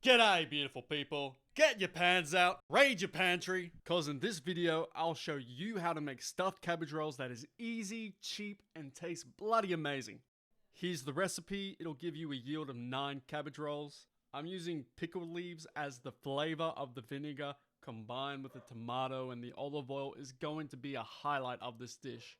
G'day beautiful people, get your pans out, raid your pantry, cause in this video I'll show you how to make stuffed cabbage rolls that is easy, cheap, and tastes bloody amazing. Here's the recipe, it'll give you a yield of 9 cabbage rolls. I'm using pickled leaves as the flavor of the vinegar combined with the tomato and the olive oil is going to be a highlight of this dish.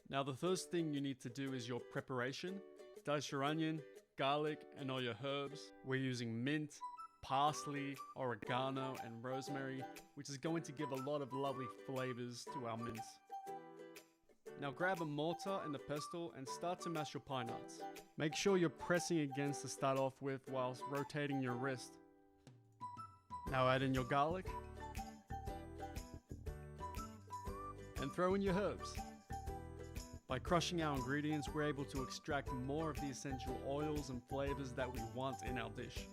Now the first thing you need to do is your preparation. Dice your onion, garlic, and all your herbs. We're using mint, parsley, oregano, and rosemary, which is going to give a lot of lovely flavors to our mince. Now grab a mortar and a pestle and start to mash your pine nuts. Make sure you're pressing against to start off with whilst rotating your wrist. Now add in your garlic and throw in your herbs. By crushing our ingredients, we're able to extract more of the essential oils and flavors that we want in our dish.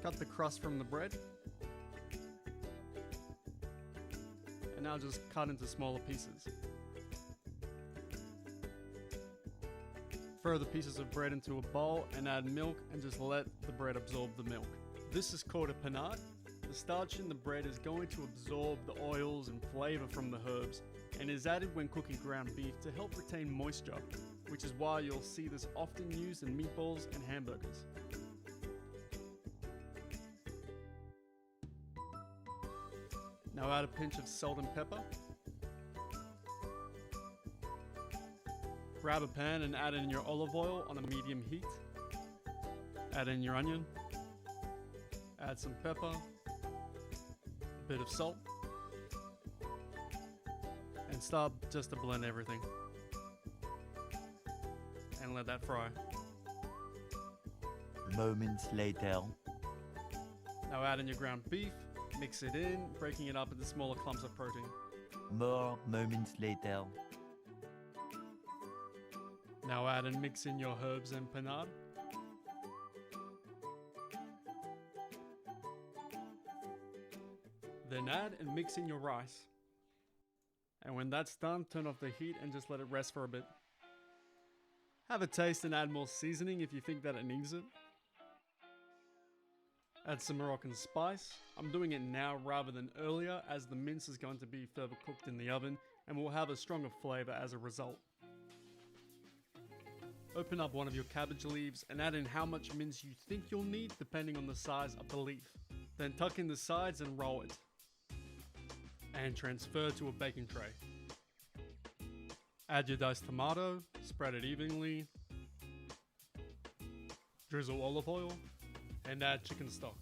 Cut the crust from the bread. And now just cut into smaller pieces. Throw the pieces of bread into a bowl and add milk and just let the bread absorb the milk. This is called a panade. The starch in the bread is going to absorb the oils and flavor from the herbs and is added when cooking ground beef to help retain moisture, which is why you'll see this often used in meatballs and hamburgers. Now add a pinch of salt and pepper. Grab a pan and add in your olive oil on a medium heat. Add in your onion. Add some pepper. A bit of salt. And start just to blend everything. And let that fry. Moments later. Now add in your ground beef. Mix it in, breaking it up into smaller clumps of protein. More moments later. Now add and mix in your herbs and panade. Then add and mix in your rice. And when that's done, turn off the heat and just let it rest for a bit. Have a taste and add more seasoning if you think that it needs it. Add some Moroccan spice. I'm doing it now rather than earlier as the mince is going to be further cooked in the oven and will have a stronger flavor as a result. Open up one of your cabbage leaves and add in how much mince you think you'll need depending on the size of the leaf. Then tuck in the sides and roll it. And transfer to a baking tray. Add your diced tomato, spread it evenly. Drizzle olive oil. And add chicken stock.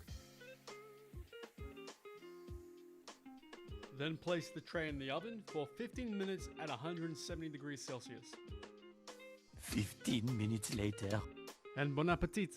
Then place the tray in the oven for 15 minutes at 170 degrees Celsius. 15 minutes later. And bon appetit!